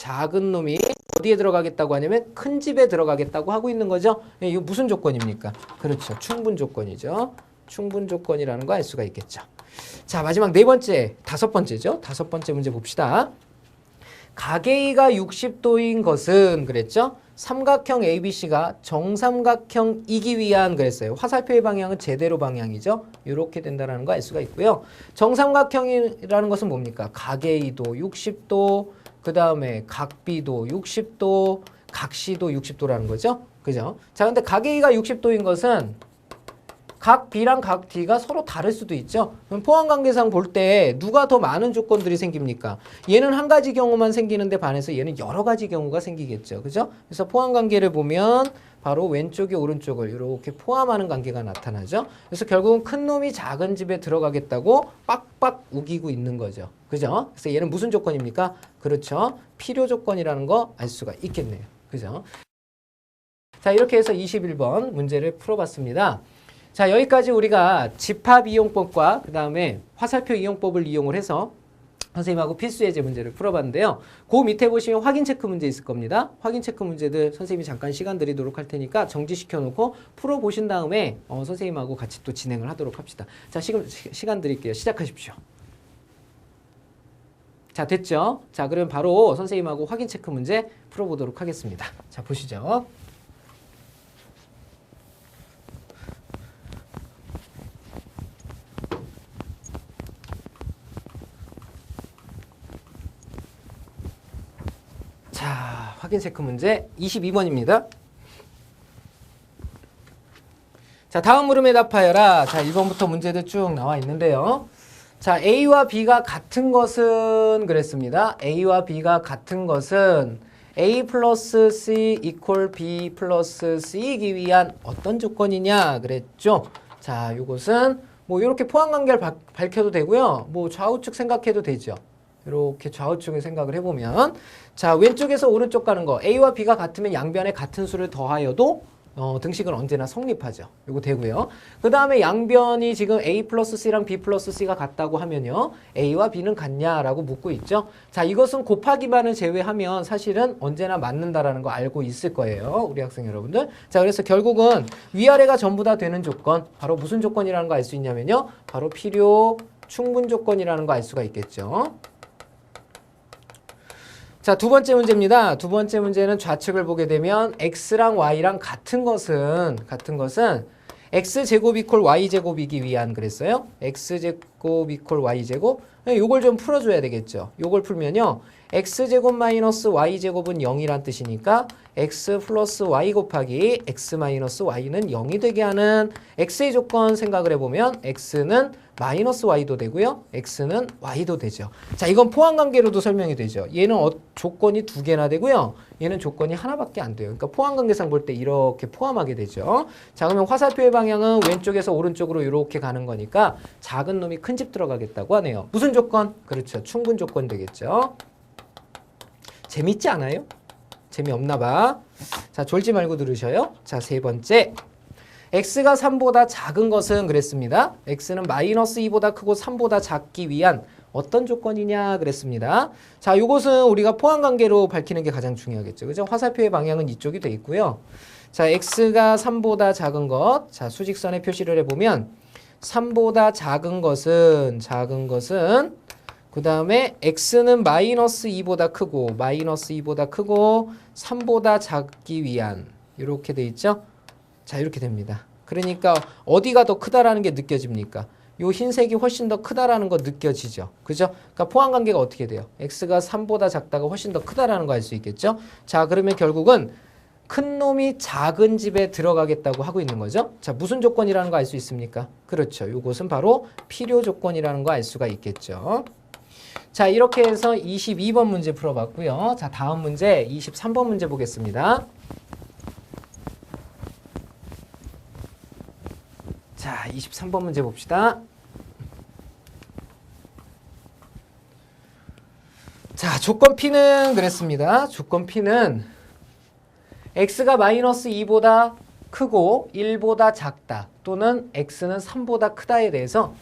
어디에 들어가겠다고 하냐면 큰 집에 들어가겠다고 하고 있는 거죠. 이거 무슨 조건입니까? 그렇죠. 충분 조건이죠. 충분 조건이라는 거 알 수가 있겠죠. 자, 마지막 다섯 번째죠. 다섯 번째 문제 봅시다. 가계이가 60도인 것은 그랬죠? 삼각형 ABC가 정삼각형이기 위한 그랬어요. 화살표의 방향은 제대로 방향이죠. 이렇게 된다는 거 알 수가 있고요. 정삼각형이라는 것은 뭡니까? 가계이도 60도, 그 다음에 각B도 60도, 각C도 60도라는 거죠. 그죠? 자, 근데 가계이가 60도인 것은 각 B랑 각 D가 서로 다를 수도 있죠. 그럼 포함관계상 볼 때 누가 더 많은 조건들이 생깁니까? 얘는 한 가지 경우만 생기는데 반해서 얘는 여러 가지 경우가 생기겠죠. 그죠? 그래서 포함관계를 보면 바로 왼쪽이 오른쪽을 이렇게 포함하는 관계가 나타나죠. 그래서 결국은 큰 놈이 작은 집에 들어가겠다고 빡빡 우기고 있는 거죠. 그죠? 그래서 얘는 무슨 조건입니까? 그렇죠. 필요 조건이라는 거 알 수가 있겠네요. 그죠? 자, 이렇게 해서 21번 문제를 풀어봤습니다. 자, 여기까지 우리가 집합 이용법과 그 다음에 화살표 이용법을 이용을 해서 선생님하고 필수 예제 문제를 풀어봤는데요. 그 밑에 보시면 확인 체크 문제 있을 겁니다. 확인 체크 문제들 선생님이 잠깐 시간 드리도록 할 테니까 정지시켜 놓고 풀어보신 다음에 선생님하고 같이 또 진행을 하도록 합시다. 자, 시간 드릴게요. 시작하십시오. 자, 됐죠? 자, 그럼 바로 선생님하고 확인 체크 문제 풀어보도록 하겠습니다. 자, 보시죠. 자, 확인 체크 문제 22번입니다. 자, 다음 물음에 답하여라. 자, 1번부터 문제들 쭉 나와 있는데요. 자, A와 B가 같은 것은 그랬습니다. A와 B가 같은 것은 A 플러스 C 이퀄 B 플러스 C이기 위한 어떤 조건이냐 그랬죠. 자, 요것은 뭐 이렇게 포함관계를 밝혀도 되고요. 뭐 좌우측 생각해도 되죠. 이렇게 좌우측을 생각을 해보면 자, 왼쪽에서 오른쪽 가는 거 A와 B가 같으면 양변에 같은 수를 더하여도 등식은 언제나 성립하죠. 요거 되고요. 그 다음에 양변이 지금 A 플러스 C랑 B 플러스 C가 같다고 하면요. A와 B는 같냐라고 묻고 있죠. 자, 이것은 곱하기만을 제외하면 사실은 언제나 맞는다라는 거 알고 있을 거예요. 우리 학생 여러분들. 자, 그래서 결국은 위아래가 전부 다 되는 조건, 바로 무슨 조건이라는 거 알 수 있냐면요. 바로 필요 충분 조건이라는 거 알 수가 있겠죠. 자, 두 번째 문제입니다. 두 번째 문제는 좌측을 보게 되면 x랑 y랑 같은 것은 x제곱 이퀄 y제곱이기 위한 그랬어요. x제곱 이퀄 y제곱. 요걸 좀 풀어줘야 되겠죠. 요걸 풀면요. x제곱 마이너스 y제곱은 0이란 뜻이니까 x 플러스 y 곱하기 x 마이너스 y는 0이 되게 하는 x의 조건 생각을 해보면 x는 마이너스 y도 되고요. x는 y도 되죠. 자, 이건 포함관계로도 설명이 되죠. 얘는 조건이 두 개나 되고요. 얘는 조건이 하나밖에 안 돼요. 그러니까 포함관계상 볼 때 이렇게 포함하게 되죠. 자, 그러면 화살표의 방향은 왼쪽에서 오른쪽으로 이렇게 가는 거니까 작은 놈이 큰 집 들어가겠다고 하네요. 무슨 조건? 그렇죠. 충분 조건 되겠죠. 재밌지 않아요? 재미없나 봐. 자, 졸지 말고 들으셔요. 자, 세 번째. x가 3보다 작은 것은 그랬습니다. x는 마이너스 2보다 크고 3보다 작기 위한 어떤 조건이냐 그랬습니다. 자, 이것은 우리가 포함관계로 밝히는 게 가장 중요하겠죠. 그죠? 화살표의 방향은 이쪽이 돼 있고요. 자, x가 3보다 작은 것. 자, 수직선에 표시를 해보면 3보다 작은 것은 그 다음에 x는 마이너스 2보다 크고 3보다 작기 위한 이렇게 돼 있죠. 자, 이렇게 됩니다. 그러니까 어디가 더 크다라는 게 느껴집니까? 요 흰색이 훨씬 더 크다라는 거 느껴지죠. 그죠? 그러니까 포함관계가 어떻게 돼요? x가 3보다 작다가 훨씬 더 크다라는 거 알 수 있겠죠? 자, 그러면 결국은 큰 놈이 작은 집에 들어가겠다고 하고 있는 거죠. 자, 무슨 조건이라는 거 알 수 있습니까? 그렇죠. 요것은 바로 필요 조건이라는 거 알 수가 있겠죠. 자, 이렇게 해서 22번 문제 풀어봤고요. 자, 다음 문제 23번 문제 보겠습니다. 자, 23번 문제 봅시다. 자, 조건 P는 그랬습니다. 조건 P는 x가 마이너스 2보다 크고 1보다 작다 또는 x는 3보다 크다에 대해서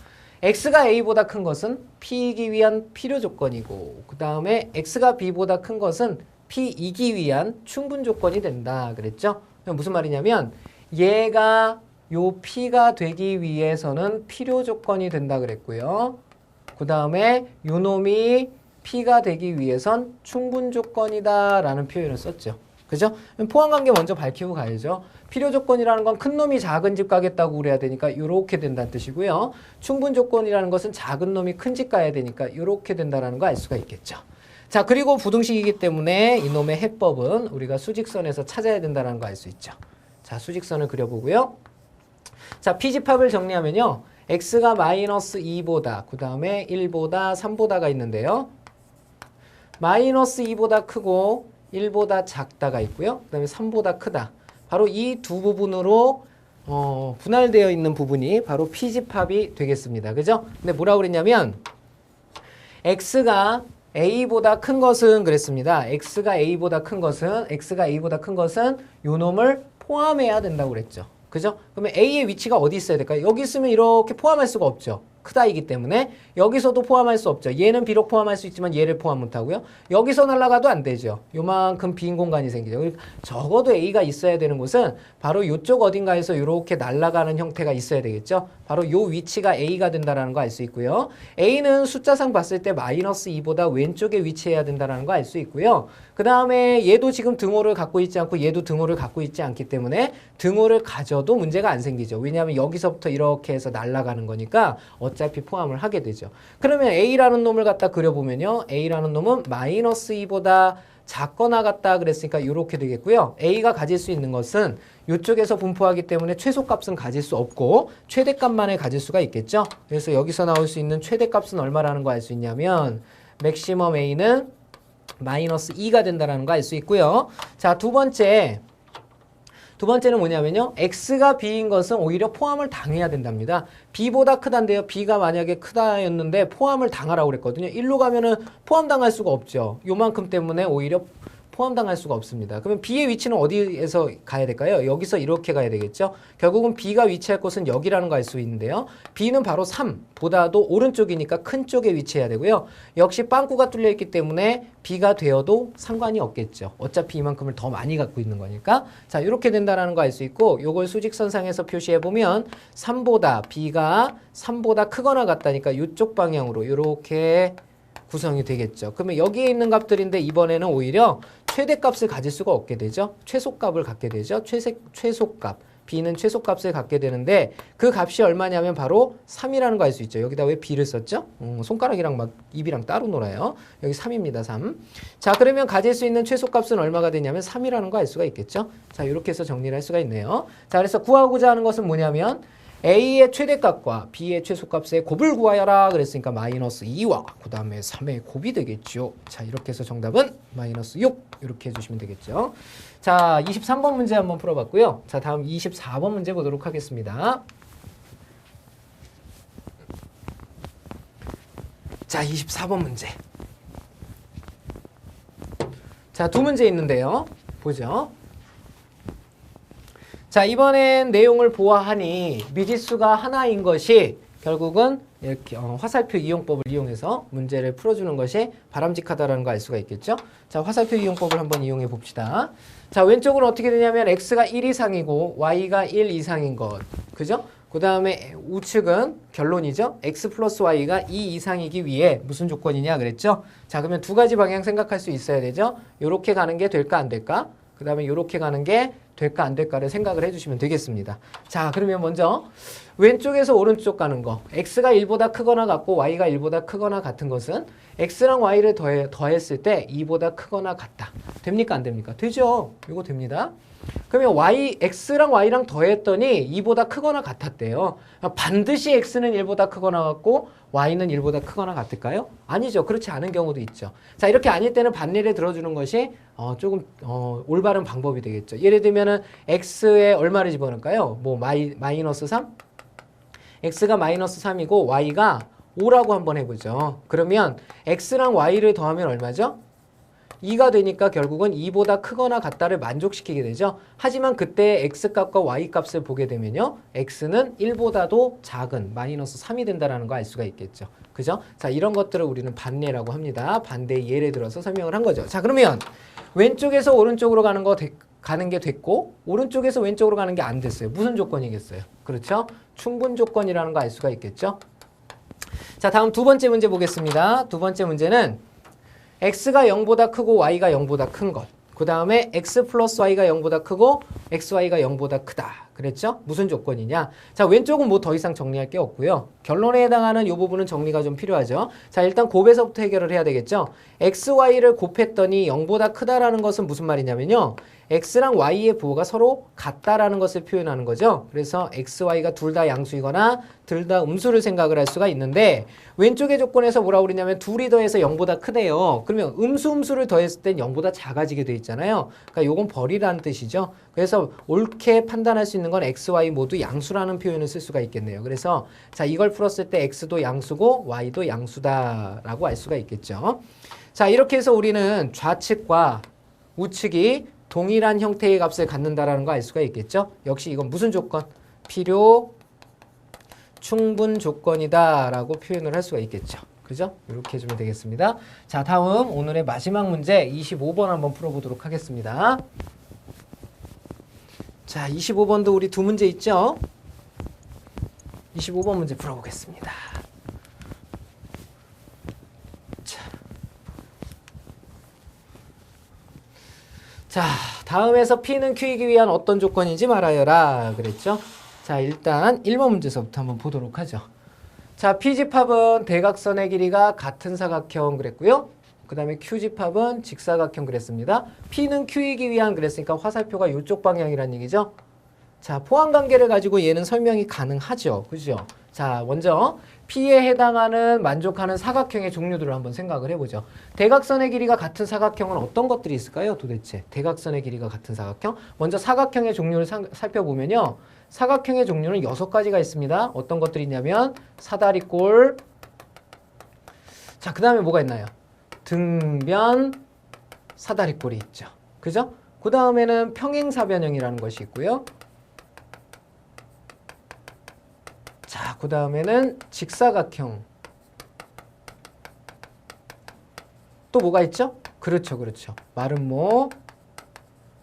x가 a보다 큰 것은 p이기 위한 필요 조건이고 그 다음에 x가 b보다 큰 것은 p이기 위한 충분 조건이 된다 그랬죠? 무슨 말이냐면 얘가 요 p가 되기 위해서는 필요 조건이 된다 그랬고요. 그 다음에 요 놈이 p가 되기 위해선 충분 조건이다 라는 표현을 썼죠. 그죠? 포함관계 먼저 밝히고 가야죠. 필요 조건이라는 건 큰 놈이 작은 집 가겠다고 그래야 되니까 이렇게 된다는 뜻이고요. 충분 조건이라는 것은 작은 놈이 큰 집 가야 되니까 이렇게 된다는 거 알 수가 있겠죠. 자, 그리고 부등식이기 때문에 이놈의 해법은 우리가 수직선에서 찾아야 된다는 거 알 수 있죠. 자, 수직선을 그려보고요. 자, P집합을 정리하면요. x가 마이너스 2보다 그 다음에 1보다 3보다가 있는데요. 마이너스 2보다 크고 1보다 작다가 있고요. 그 다음에 3보다 크다. 바로 이 두 부분으로 분할되어 있는 부분이 바로 P집합이 되겠습니다. 그죠? 근데 뭐라고 그랬냐면 x가 a보다 큰 것은 그랬습니다. x가 a보다 큰 것은 요 놈을 포함해야 된다고 그랬죠. 그죠? 그러면 a의 위치가 어디 있어야 될까요? 여기 있으면 이렇게 포함할 수가 없죠. 크다이기 때문에 여기서도 포함할 수 없죠. 얘는 비록 포함할 수 있지만 얘를 포함 못하고요. 여기서 날아가도 안 되죠. 요만큼 빈 공간이 생기죠. 그러니까 적어도 A가 있어야 되는 곳은 바로 이쪽 어딘가에서 이렇게 날아가는 형태가 있어야 되겠죠. 바로 요 위치가 A가 된다는 거 알 수 있고요. A는 숫자상 봤을 때 마이너스 2보다 왼쪽에 위치해야 된다는 거 알 수 있고요. 그 다음에 얘도 지금 등호를 갖고 있지 않고 얘도 등호를 갖고 있지 않기 때문에 등호를 가져도 문제가 안 생기죠. 왜냐하면 여기서부터 이렇게 해서 날아가는 거니까 어차피 포함을 하게 되죠. 그러면 A라는 놈을 갖다 그려보면요. A라는 놈은 마이너스 2보다 작거나 같다 그랬으니까 이렇게 되겠고요. A가 가질 수 있는 것은 이쪽에서 분포하기 때문에 최소값은 가질 수 없고 최대값만을 가질 수가 있겠죠. 그래서 여기서 나올 수 있는 최대값은 얼마라는 거 알 수 있냐면 맥시멈 A는 마이너스 2가 된다는 거 알 수 있고요. 자, 두 번째는 뭐냐면요. x가 b인 것은 오히려 포함을 당해야 된답니다. b보다 크다인데요. b가 만약에 크다였는데 포함을 당하라고 그랬거든요. 1로 가면은 포함당할 수가 없죠. 요만큼 때문에 오히려 포함당할 수가 없습니다. 그러면 B의 위치는 어디에서 가야 될까요? 여기서 이렇게 가야 되겠죠? 결국은 B가 위치할 곳은 여기라는 거 알 수 있는데요. B는 바로 3보다도 오른쪽이니까 큰 쪽에 위치해야 되고요. 역시 빵꾸가 뚫려 있기 때문에 B가 되어도 상관이 없겠죠. 어차피 이만큼을 더 많이 갖고 있는 거니까. 자, 이렇게 된다라는 거 알 수 있고 요걸 수직선상에서 표시해 보면 3보다 B가 3보다 크거나 같다니까 이쪽 방향으로 이렇게 구성이 되겠죠. 그러면 여기에 있는 값들인데 이번에는 오히려 최대값을 가질 수가 없게 되죠. 최소값을 갖게 되죠. 최소값. B는 최소값을 갖게 되는데 그 값이 얼마냐면 바로 3이라는 거 알 수 있죠. 여기다 왜 B를 썼죠? 손가락이랑 막 입이랑 따로 놀아요. 여기 3입니다. 3. 자, 그러면 가질 수 있는 최소값은 얼마가 되냐면 3이라는 거 알 수가 있겠죠. 자, 이렇게 해서 정리를 할 수가 있네요. 자, 그래서 구하고자 하는 것은 뭐냐면 A의 최대값과 B의 최소값의 곱을 구하여라 그랬으니까 마이너스 2와 그 다음에 3의 곱이 되겠죠. 자, 이렇게 해서 정답은 마이너스 6 이렇게 해주시면 되겠죠. 자, 23번 문제 한번 풀어봤고요. 자, 다음 24번 문제 보도록 하겠습니다. 자, 24번 문제. 자, 두 문제 있는데요. 보죠. 자, 이번엔 내용을 보아하니 미지수가 하나인 것이 결국은 이렇게 화살표 이용법을 이용해서 문제를 풀어주는 것이 바람직하다는 거 알 수가 있겠죠. 자, 화살표 이용법을 한번 이용해 봅시다. 자, 왼쪽은 어떻게 되냐면 x가 1 이상이고 y가 1 이상인 것. 그죠? 그 다음에 우측은 결론이죠. x 플러스 y가 2 이상이기 위해 무슨 조건이냐 그랬죠. 자, 그러면 두 가지 방향 생각할 수 있어야 되죠. 요렇게 가는 게 될까 안 될까? 그 다음에 요렇게 가는 게 될까 안 될까를 생각을 해주시면 되겠습니다. 자, 그러면 먼저 왼쪽에서 오른쪽 가는 거 x가 1보다 크거나 같고 y가 1보다 크거나 같은 것은 x랑 y를 더했을 때 2보다 크거나 같다. 됩니까 안 됩니까? 되죠. 이거 됩니다. 그러면 x랑 y랑 더했더니 2보다 크거나 같았대요. 반드시 x는 1보다 크거나 같고 y는 1보다 크거나 같을까요? 아니죠. 그렇지 않은 경우도 있죠. 자, 이렇게 아닐 때는 반례를 들어주는 것이 조금 올바른 방법이 되겠죠. 예를 들면은 x에 얼마를 집어넣을까요? 뭐 마이너스 3? x가 마이너스 3이고 y가 5라고 한번 해보죠. 그러면 x랑 y를 더하면 얼마죠? 2가 되니까 결국은 2보다 크거나 같다를 만족시키게 되죠. 하지만 그때 x값과 y값을 보게 되면요. x는 1보다도 작은 마이너스 3이 된다는 거 알 수가 있겠죠. 그죠? 자, 이런 것들을 우리는 반례라고 합니다. 반대의 예를 들어서 설명을 한 거죠. 자, 그러면 왼쪽에서 오른쪽으로 가는 게 됐고 오른쪽에서 왼쪽으로 가는 게 안 됐어요. 무슨 조건이겠어요? 그렇죠? 충분 조건이라는 거 알 수가 있겠죠. 자, 다음 두 번째 문제 보겠습니다. 두 번째 문제는 x가 0보다 크고 y가 0보다 큰 것. 그 다음에 x 플러스 y가 0보다 크고 xy가 0보다 크다. 그랬죠? 무슨 조건이냐? 자, 왼쪽은 뭐 더 이상 정리할 게 없고요. 결론에 해당하는 이 부분은 정리가 좀 필요하죠. 자, 일단 곱에서부터 해결을 해야 되겠죠. xy를 곱했더니 0보다 크다라는 것은 무슨 말이냐면요. x랑 y의 부호가 서로 같다라는 것을 표현하는 거죠. 그래서 x, y가 둘 다 양수이거나 둘 다 음수를 생각을 할 수가 있는데 왼쪽의 조건에서 뭐라고 그러냐면 둘이 더해서 0보다 크대요. 그러면 음수를 더했을 땐 0보다 작아지게 돼 있잖아요. 그러니까 요건 벌이라는 뜻이죠. 그래서 옳게 판단할 수 있는 건 x, y 모두 양수라는 표현을 쓸 수가 있겠네요. 그래서 자, 이걸 풀었을 때 x도 양수고 y도 양수다라고 알 수가 있겠죠. 자, 이렇게 해서 우리는 좌측과 우측이 동일한 형태의 값을 갖는다라는 거 알 수가 있겠죠. 역시 이건 무슨 조건? 필요 충분 조건이다라고 표현을 할 수가 있겠죠. 그죠? 이렇게 해주면 되겠습니다. 자, 다음 오늘의 마지막 문제 25번 한번 풀어보도록 하겠습니다. 자, 25번도 우리 두 문제 있죠? 25번 문제 풀어보겠습니다. 자, 다음에서 P는 Q이기 위한 어떤 조건인지 말하여라 그랬죠? 자, 일단 1번 문제서부터 한번 보도록 하죠. 자, P집합은 대각선의 길이가 같은 사각형 그랬고요. 그 다음에 Q집합은 직사각형 그랬습니다. P는 Q이기 위한 그랬으니까 화살표가 이쪽 방향이란 얘기죠. 자, 포함관계를 가지고 얘는 설명이 가능하죠. 그죠? 자, 먼저 P에 해당하는 만족하는 사각형의 종류들을 한번 생각을 해보죠. 대각선의 길이가 같은 사각형은 어떤 것들이 있을까요? 도대체 대각선의 길이가 같은 사각형. 먼저 사각형의 종류를 살펴보면요. 사각형의 종류는 6가지가 있습니다. 어떤 것들이 있냐면 사다리꼴. 자, 그 다음에 뭐가 있나요? 등변, 사다리꼴이 있죠. 그죠? 그 다음에는 평행사변형이라는 것이 있고요. 자, 그 다음에는 직사각형. 또 뭐가 있죠? 그렇죠, 그렇죠. 마름모.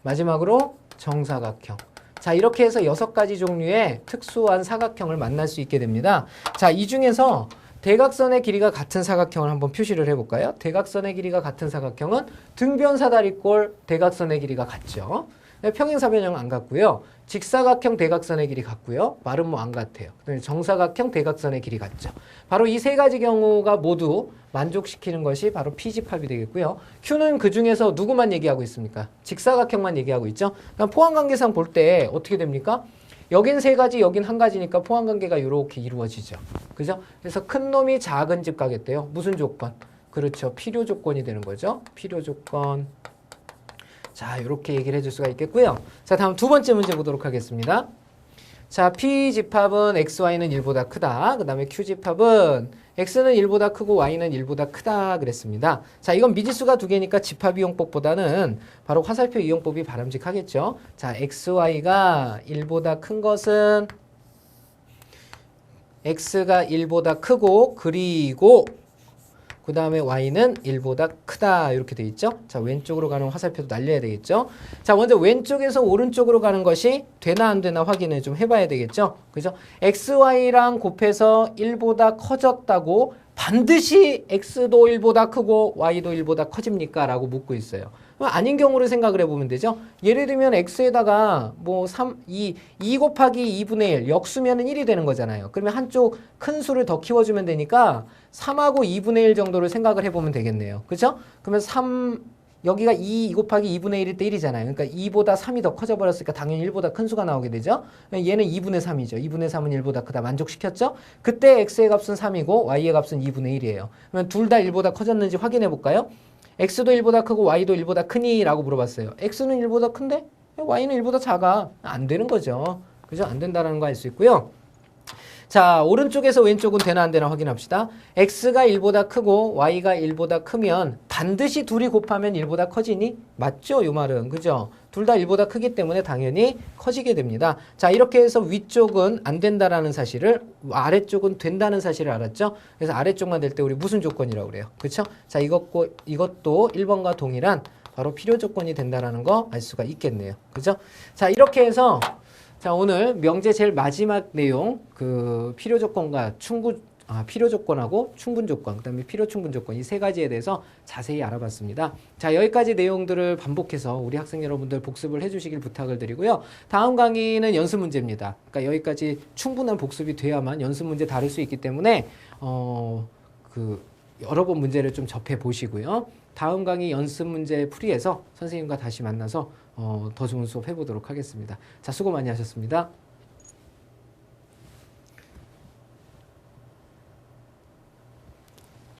마지막으로 정사각형. 자, 이렇게 해서 6가지 종류의 특수한 사각형을 만날 수 있게 됩니다. 자, 이 중에서 대각선의 길이가 같은 사각형을 한번 표시를 해볼까요? 대각선의 길이가 같은 사각형은 등변사다리꼴 대각선의 길이가 같죠. 평행사변형 안 같고요. 직사각형 대각선의 길이 같고요. 마름모 안 같아요. 정사각형 대각선의 길이 같죠. 바로 이 3가지 경우가 모두 만족시키는 것이 바로 P집합이 되겠고요. Q는 그 중에서 누구만 얘기하고 있습니까? 직사각형만 얘기하고 있죠. 그럼 포항관계상 볼 때 어떻게 됩니까? 여긴 3가지, 여긴 1가지니까 포항관계가 이렇게 이루어지죠. 그죠? 그래서 큰 놈이 작은 집 가겠대요. 무슨 조건? 그렇죠. 필요 조건이 되는 거죠. 필요 조건. 자, 이렇게 얘기를 해줄 수가 있겠고요. 자, 다음 2번째 문제 보도록 하겠습니다. 자, P집합은 XY는 1보다 크다. 그 다음에 Q집합은 X는 1보다 크고 Y는 1보다 크다 그랬습니다. 자, 이건 미지수가 2개니까 집합 이용법보다는 바로 화살표 이용법이 바람직하겠죠. 자, XY가 1보다 큰 것은 X가 1보다 크고 그리고 그 다음에 Y는 1보다 크다 이렇게 돼 있죠. 자, 왼쪽으로 가는 화살표도 날려야 되겠죠. 자, 먼저 왼쪽에서 오른쪽으로 가는 것이 되나 안 되나 확인을 좀 해봐야 되겠죠. 그죠? XY랑 곱해서 1보다 커졌다고 반드시 X도 1보다 크고 Y도 1보다 커집니까? 라고 묻고 있어요. 아닌 경우를 생각을 해보면 되죠. 예를 들면 X에다가 뭐 2 곱하기 2분의 1 역수면은 1이 되는 거잖아요. 그러면 한쪽 큰 수를 더 키워주면 되니까 3하고 2분의 1 정도를 생각을 해보면 되겠네요. 그죠? 그러면 여기가 2 곱하기 2분의 1일 때 1이잖아요. 그러니까 2보다 3이 더 커져버렸으니까 당연히 1보다 큰 수가 나오게 되죠. 얘는 2분의 3이죠. 2분의 3은 1보다 크다. 만족시켰죠? 그때 X의 값은 3이고 Y의 값은 2분의 1이에요. 그러면 둘 다 1보다 커졌는지 확인해 볼까요? X도 1보다 크고 Y도 1보다 크니? 라고 물어봤어요. X는 1보다 큰데 Y는 1보다 작아. 안 되는 거죠. 그죠? 안 된다는 거 알 수 있고요. 자, 오른쪽에서 왼쪽은 되나 안 되나 확인합시다. X가 1보다 크고 Y가 1보다 크면 반드시 둘이 곱하면 1보다 커지니? 맞죠? 요 말은. 그죠? 둘 다 1보다 크기 때문에 당연히 커지게 됩니다. 자, 이렇게 해서 위쪽은 안 된다라는 사실을, 아래쪽은 된다는 사실을 알았죠? 그래서 아래쪽만 될 때 우리 무슨 조건이라고 그래요? 그쵸? 자, 이것도 1번과 동일한 바로 필요 조건이 된다라는 거 알 수가 있겠네요. 그죠? 자, 이렇게 해서 자, 오늘 명제 제일 마지막 내용, 필요 조건과 필요 조건하고 충분 조건, 그 다음에 필요 충분 조건 이 3가지에 대해서 자세히 알아봤습니다. 자, 여기까지 내용들을 반복해서 우리 학생 여러분들 복습을 해주시길 부탁을 드리고요. 다음 강의는 연습 문제입니다. 그러니까 여기까지 충분한 복습이 돼야만 연습 문제 다룰 수 있기 때문에 여러 번 문제를 좀 접해 보시고요. 다음 강의 연습 문제 풀이해서 선생님과 다시 만나서 더 좋은 수업 해보도록 하겠습니다. 자, 수고 많이 하셨습니다.